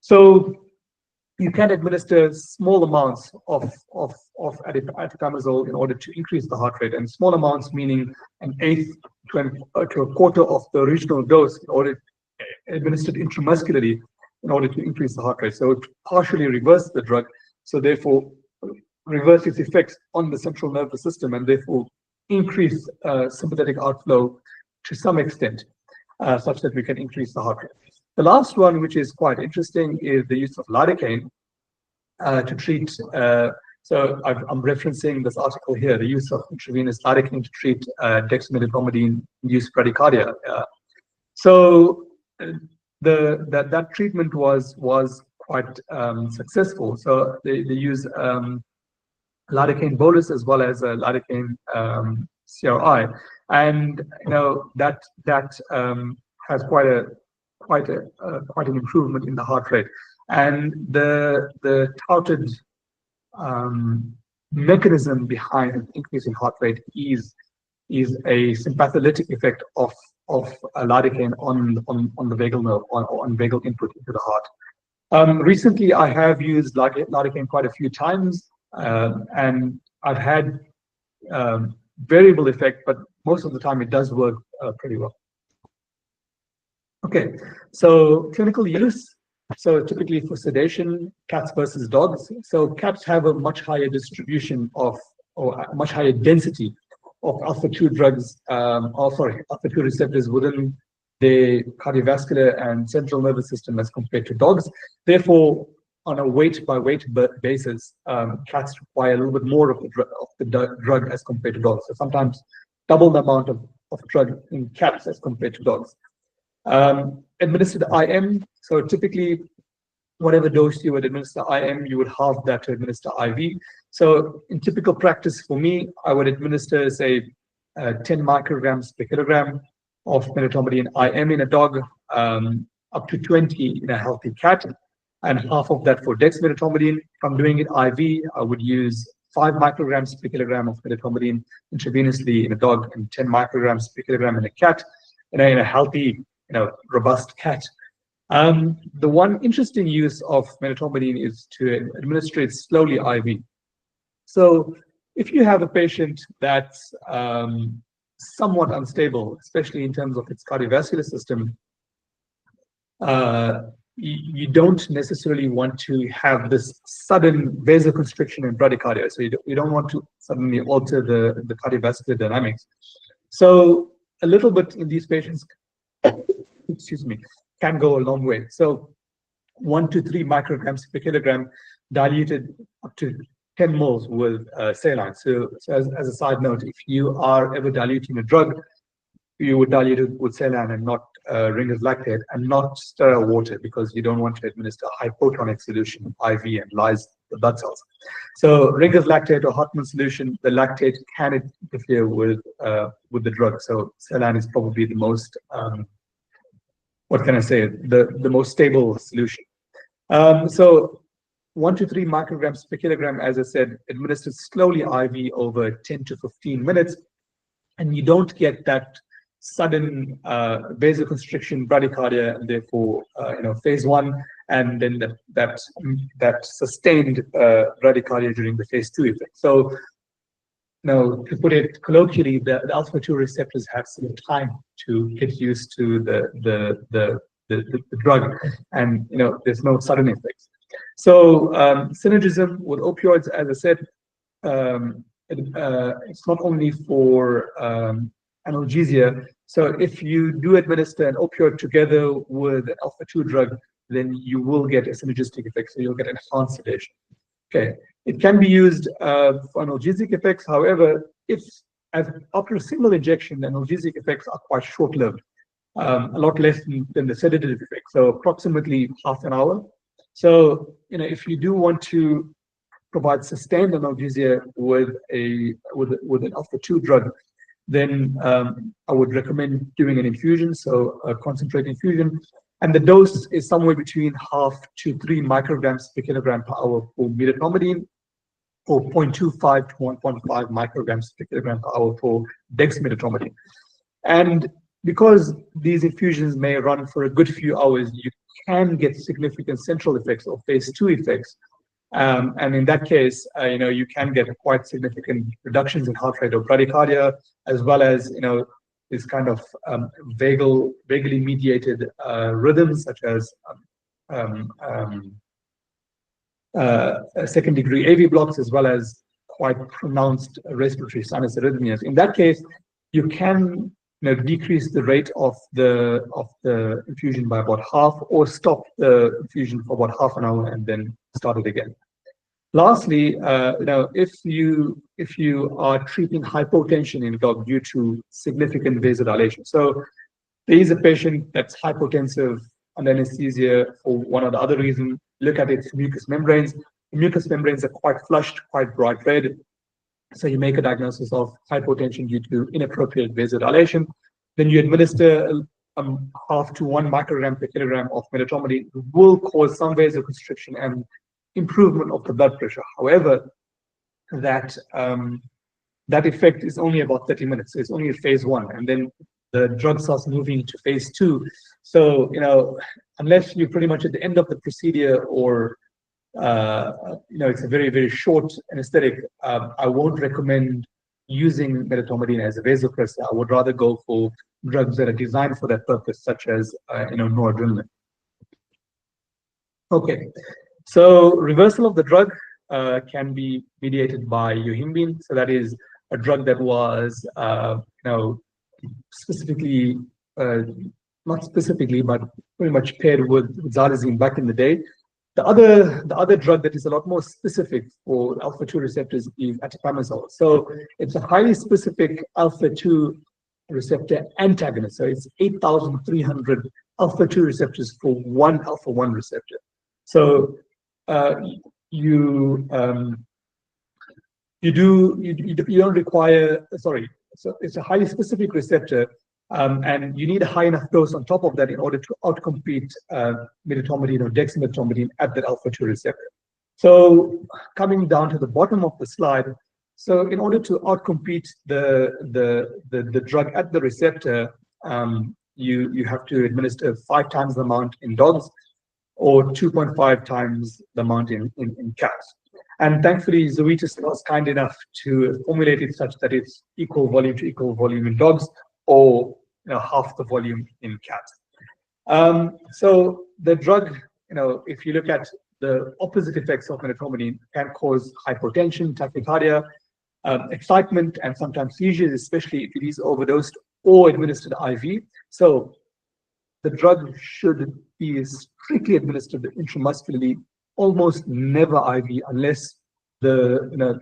So you can administer small amounts of atipamezole in order to increase the heart rate, and small amounts meaning an eighth to a quarter of the original dose, in order administered intramuscularly in order to increase the heart rate. So to partially reverse the drug, so therefore reverse its effects on the central nervous system, and therefore increase sympathetic outflow to some extent, such that we can increase the heart rate. The last one, which is quite interesting, is the use of lidocaine to treat. So I'm referencing this article here, the use of intravenous lidocaine to treat dexmedetomidine-induced bradycardia. So that treatment was quite successful. So they use lidocaine bolus as well as lidocaine CRI, and that has quite an improvement in the heart rate. And the touted mechanism behind increasing heart rate is a sympatholytic effect of lidocaine on the vagal nerve, on vagal input into the heart. Recently, I have used lidocaine quite a few times, and I've had variable effect, but most of the time it does work pretty well. Okay, so clinical use. So typically for sedation, cats versus dogs. So cats have a much higher distribution or a much higher density of alpha-2 drugs, alpha-2 receptors within the cardiovascular and central nervous system as compared to dogs. Therefore, on a weight-by-weight basis, cats require a little bit more of the drug as compared to dogs. So sometimes double the amount of drug in cats as compared to dogs. Administered IM, so typically whatever dose you would administer IM, you would halve that to administer IV. So in typical practice for me, I would administer, say, 10 micrograms per kilogram of medetomidine IM in a dog, up to 20 in a healthy cat, and half of that for dexmedetomidine. If I'm doing it IV, I would use 5 micrograms per kilogram of medetomidine intravenously in a dog and 10 micrograms per kilogram in a cat, in a healthy, robust cat. The one interesting use of medetomidine is to administer it slowly IV. So if you have a patient that's somewhat unstable, especially in terms of its cardiovascular system, you don't necessarily want to have this sudden vasoconstriction and bradycardia. So you don't want to suddenly alter the cardiovascular dynamics. So a little bit in these patients, excuse me, can go a long way. So 1 to 3 micrograms per kilogram diluted up to 10 moles with saline. So as a side note, if you are ever diluting a drug, you would dilute it with saline and not Ringer's lactate, and not sterile water, because you don't want to administer hypotonic solution IV and lyse the blood cells. So Ringer's lactate or Hartmann solution, the lactate can interfere with the drug. So saline is probably the most what can I say, the most stable solution. So 1 to 3 micrograms per kilogram, as I said, administered slowly IV over 10 to 15 minutes, and you don't get that sudden vasoconstriction, bradycardia, and therefore phase 1, and then that sustained bradycardia during the phase 2 effect. So to put it colloquially, the alpha-2 receptors have some time to get used to the drug, and there's no sudden effects. So synergism with opioids, as I said, it's not only for analgesia. So if you do administer an opioid together with an alpha-2 drug, then you will get a synergistic effect. So you'll get enhanced sedation. Okay, it can be used for analgesic effects. However, after a single injection, the analgesic effects are quite short-lived, a lot less than the sedative effect. So approximately half an hour. So if you do want to provide sustained analgesia with an alpha-2 drug, then I would recommend doing an infusion, so a concentrate infusion. And the dose is somewhere between 0.5 to 3 micrograms per kilogram per hour for medetomidine, or 0.25 to 1.5 micrograms per kilogram per hour for dexmedetomidine. And because these infusions may run for a good few hours, you can get significant central effects or phase 2 effects. And in that case, you can get quite significant reductions in heart rate or bradycardia, as well as this kind of vaguely mediated rhythms, such as second-degree AV blocks, as well as quite pronounced respiratory sinus arrhythmias. In that case, you can decrease the rate of the infusion by about half, or stop the infusion for about half an hour and then start it again. Lastly, if you are treating hypotension in a dog due to significant vasodilation, so there is a patient that's hypotensive under anesthesia for one or the other reason, look at its mucous membranes. The mucous membranes are quite flushed, quite bright red, So you make a diagnosis of hypotension due to inappropriate vasodilation. Then you administer 0.5 to 1 microgram per kilogram of medetomidine, will cause some vasoconstriction and improvement of the blood pressure. However, that effect is only about 30 minutes. So it's only phase 1, and then the drug starts moving to phase 2. So, unless you're pretty much at the end of the procedure, or it's a very, very short anesthetic, I won't recommend using medetomidine as a vasopressor. I would rather go for drugs that are designed for that purpose, such as noradrenaline. Okay, so reversal of the drug can be mediated by yohimbine. So that is a drug that was specifically, not specifically, but pretty much paired with xylazine back in the day. The other drug that is a lot more specific for alpha-2 receptors is atipamezole. So it's a highly specific alpha-2 receptor antagonist. So it's 8,300 alpha-2 receptors for one alpha-1 receptor. So you don't require, sorry, so it's a highly specific receptor, and you need a high enough dose on top of that in order to outcompete medetomidine or dexmedetomidine at that alpha-2 receptor. So coming down to the bottom of the slide, so in order to outcompete the drug at the receptor, you have to administer 5 times the amount in dogs, or 2.5 times the amount in cats. And thankfully, Zoetis was kind enough to formulate it such that it's equal volume to equal volume in dogs, or half the volume in cats. So the drug, if you look at the opposite effects of medetomidine, can cause hypotension, tachycardia, excitement, and sometimes seizures, especially if it is overdosed or administered IV. So the drug should be strictly administered intramuscularly, almost never IV, unless the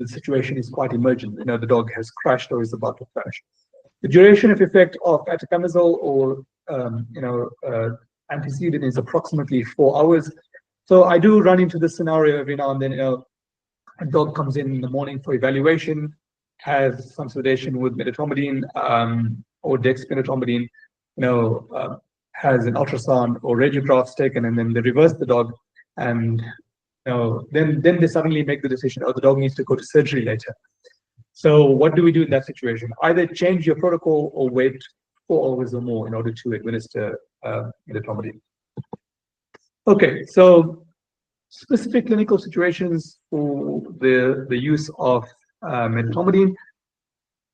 situation is quite emergent. The dog has crashed or is about to crash. The duration of effect of atipamezole or antecedent is approximately 4 hours. So I do run into this scenario every now and then. A dog comes in the morning for evaluation, has some sedation with medetomidine or dexmedetomidine, has an ultrasound or radiographs taken, and then they reverse the dog, and then they suddenly make the decision, the dog needs to go to surgery later. So what do we do in that situation? Either change your protocol or wait 4 hours or more in order to administer medetomidine. Okay, so specific clinical situations for the use of medetomidine.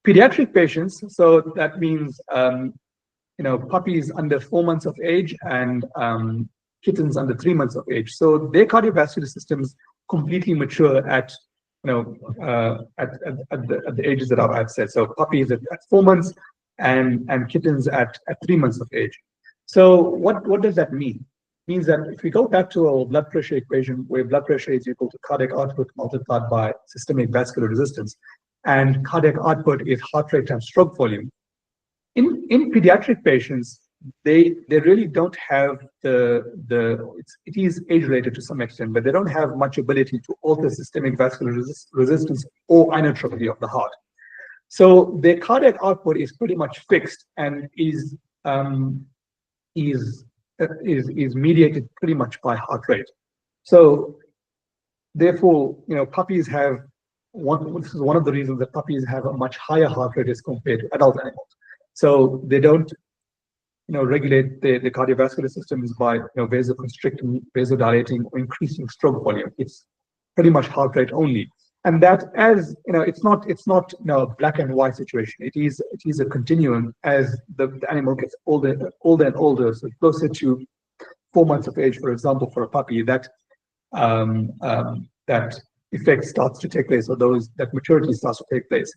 Pediatric patients, so that means puppies under 4 months of age and kittens under 3 months of age. So their cardiovascular systems completely mature at the ages that I've said. So puppies at 4 months and kittens at 3 months of age. So what does that mean? It means that if we go back to our blood pressure equation, where blood pressure is equal to cardiac output multiplied by systemic vascular resistance, and cardiac output is heart rate times stroke volume. In pediatric patients, they really don't have it is age related to some extent, but they don't have much ability to alter systemic vascular resistance or inotropy of the heart. So their cardiac output is pretty much fixed and is mediated pretty much by heart rate. So therefore, puppies have this is one of the reasons that puppies have a much higher heart rate as compared to adult animals. So they don't regulate the cardiovascular systems by vasoconstricting, vasodilating, or increasing stroke volume. It's pretty much heart rate only. And that, as it's not a black and white situation. It is a continuum as the animal gets older and older. So closer to 4 months of age, for example, for a puppy, that effect starts to take place, or that maturity starts to take place.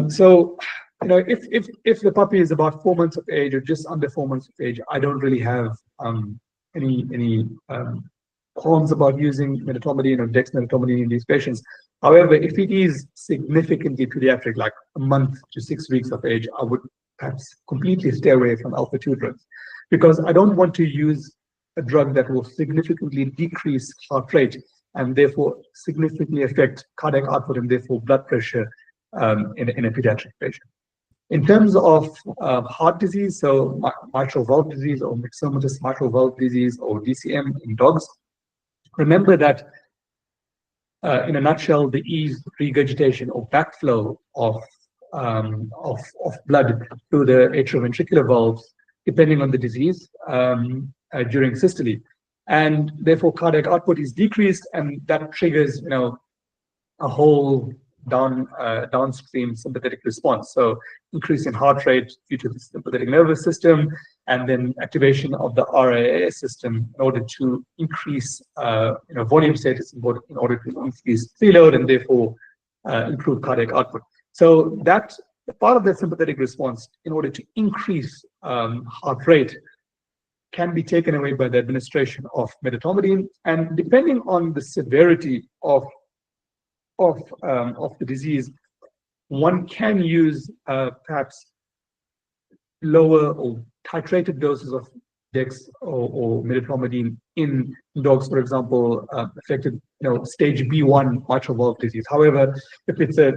So if the puppy is about 4 months of age or just under 4 months of age, I don't really have any qualms about using medetomidine or dexmedetomidine in these patients. However, if it is significantly pediatric, like a month to 6 weeks of age, I would perhaps completely stay away from alpha-2 drugs, because I don't want to use a drug that will significantly decrease heart rate and therefore significantly affect cardiac output and therefore blood pressure in a pediatric patient. In terms of heart disease, so mitral valve disease or myxomatous mitral valve disease or DCM in dogs, remember that in a nutshell, the ease regurgitation or backflow of blood through the atrioventricular valves, depending on the disease, during systole, and therefore cardiac output is decreased, and that triggers, a whole downstream sympathetic response. So increase in heart rate due to the sympathetic nervous system, and then activation of the RAAS system in order to increase volume status in order to increase preload and therefore improve cardiac output. So that part of that sympathetic response in order to increase heart rate can be taken away by the administration of medetomidine, and depending on the severity of the disease, one can use perhaps lower or titrated doses of Dex or medetomidine in dogs, for example, affected, stage B1 mitral valve disease. However, if it's a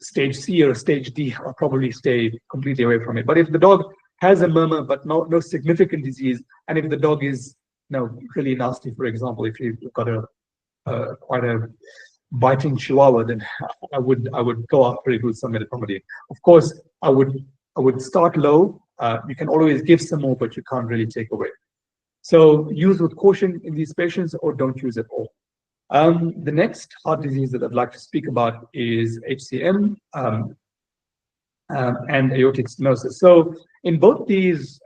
stage C or stage D, I'll probably stay completely away from it. But if the dog has a murmur but no significant disease, and if the dog is really nasty, for example, if you've got quite a biting chihuahua, then I would go after it with some medetomidine. Of course, I would start low. You can always give some more, but you can't really take away. So use with caution in these patients, or don't use at all. The next heart disease that I'd like to speak about is HCM and aortic stenosis. So in both these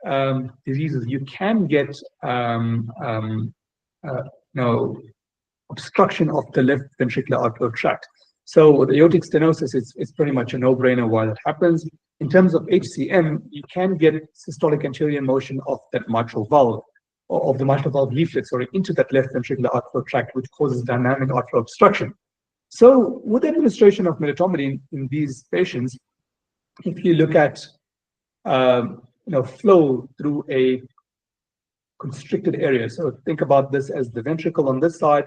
diseases, you can get obstruction of the left ventricular outflow tract. So with aortic stenosis, it's pretty much a no-brainer while it happens. In terms of HCM, you can get systolic anterior motion of that mitral valve, or of the mitral valve leaflet, into that left ventricular outflow tract, which causes dynamic outflow obstruction. So with the administration of medetomidine in these patients, if you look at flow through a constricted area, so think about this as the ventricle on this side,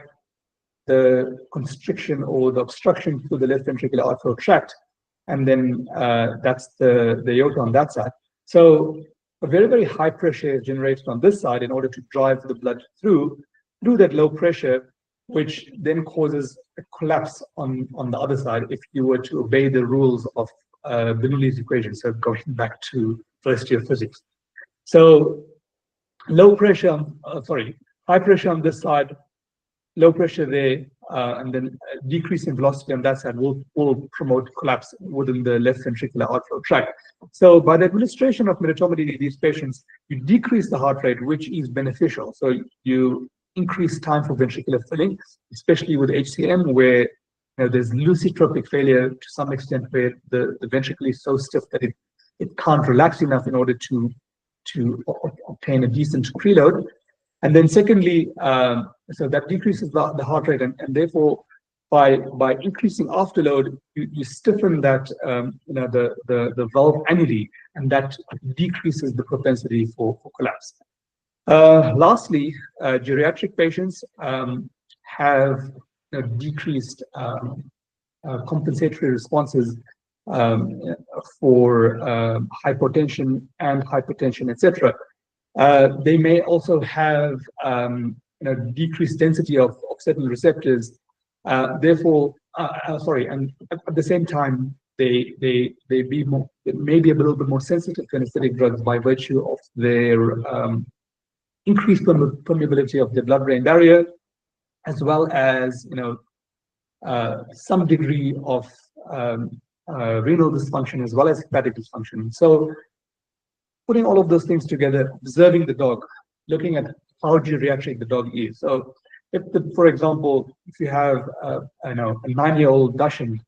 the constriction or the obstruction through the left ventricular outflow tract, and then that's the aorta on that side. So a very, very high pressure is generated on this side in order to drive the blood through that low pressure, which then causes a collapse on the other side if you were to obey the rules of Bernoulli's equation, so going back to first year physics. So high pressure on this side, low pressure there, and then decrease in velocity on that side will promote collapse within the left ventricular outflow tract. So by the administration of medetomidine in these patients, you decrease the heart rate, which is beneficial. So you increase time for ventricular filling, especially with HCM, where there's lucitropic failure to some extent, where the ventricle is so stiff that it can't relax enough in order to obtain a decent preload. And then secondly, so that decreases the heart rate, and therefore by increasing afterload, you stiffen that the valve annuli, and that decreases the propensity for collapse. Lastly, geriatric patients have decreased compensatory responses for hypotension and hypertension, etc. They may also have decreased density of certain receptors. Therefore, and at the same time, they may be a little bit more sensitive to anesthetic drugs by virtue of their increased permeability of the blood-brain barrier, as well as some degree of renal dysfunction as well as hepatic dysfunction. So putting all of those things together, observing the dog, looking at how geriatric the dog is. So for example, if you have a 9-year-old Dachshund,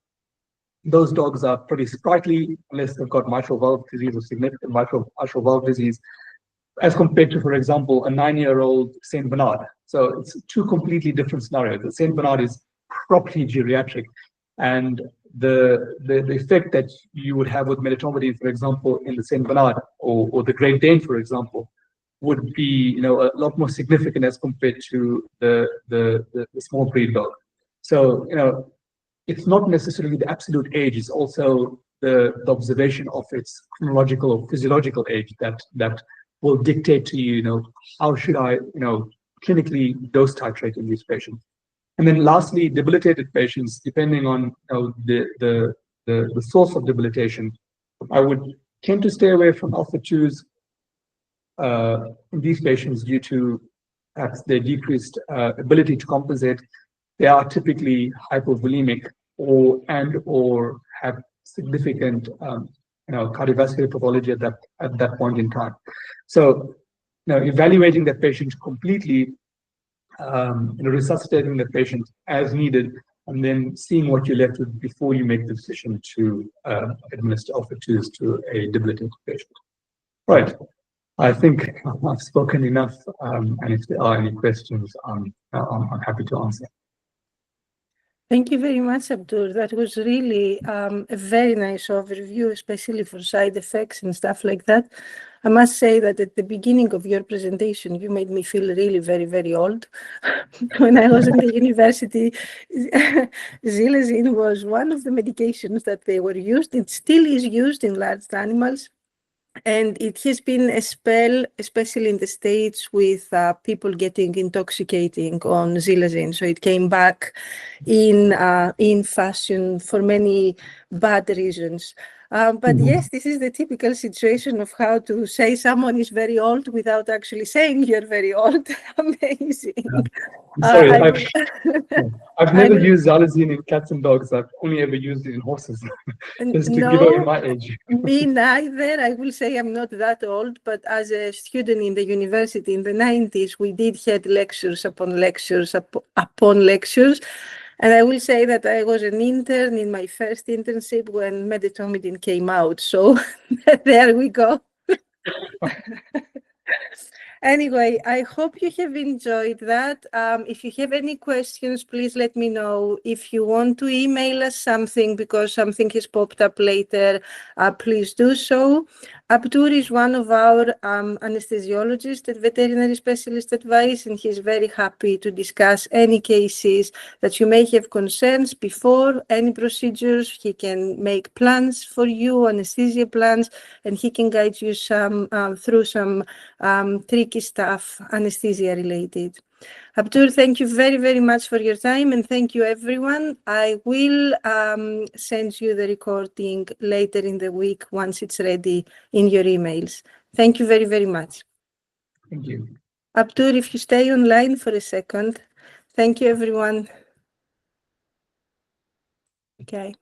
those dogs are pretty sprightly unless they've got mitral valve disease or significant mitral valve disease, as compared to, for example, a 9-year-old Saint Bernard. So it's two completely different scenarios. The Saint Bernard is properly geriatric, and the effect that you would have with medetomidine, for example, in the Saint Bernard or the Great Dane, for example, would be, a lot more significant as compared to the small breed dog. So, it's not necessarily the absolute age, it's also the observation of its chronological or physiological age that will dictate to you, how should I, clinically dose titrate in these patients. And then lastly, debilitated patients, depending on the source of debilitation, I would tend to stay away from alpha-2s in these patients due to perhaps their decreased ability to compensate. They are typically hypovolemic or have significant cardiovascular pathology at that point in time. So evaluating that patient completely, resuscitating the patient as needed, and then seeing what you're left with before you make the decision to administer alpha-2s to a debilitated patient. Right. I think I've spoken enough, and if there are any questions, I'm happy to answer. Thank you very much, Abdur. That was really a very nice overview, especially for side effects and stuff like that. I must say that at the beginning of your presentation, you made me feel really very, very old. When I was in the university, xylazine was one of the medications that they were used. It still is used in large animals. And it has been a spell, especially in the States, with people getting intoxicating on xylazine. So it came back in fashion for many bad reasons. But yes, this is the typical situation of how to say someone is very old without actually saying you're very old. Amazing. Sorry, I've never used xylazine in cats and dogs. I've only ever used it in horses. Just to give away my age. Me neither. I will say I'm not that old, but as a student in the university in the 90s, we did have lectures upon lectures upon lectures. And I will say that I was an intern in my first internship when medetomidine came out. So there we go. Anyway, I hope you have enjoyed that. If you have any questions, please let me know. If you want to email us something because something has popped up later, please do so. Abdur is one of our anesthesiologists at Veterinary Specialist Advice, and he's very happy to discuss any cases that you may have concerns before any procedures. He can make plans for you, anesthesia plans, and he can guide you through some tricky stuff, anesthesia related. Abdur, thank you very, very much for your time, and thank you, everyone. I will send you the recording later in the week once it's ready in your emails. Thank you very, very much. Thank you. Abdur, if you stay online for a second. Thank you, everyone. Okay.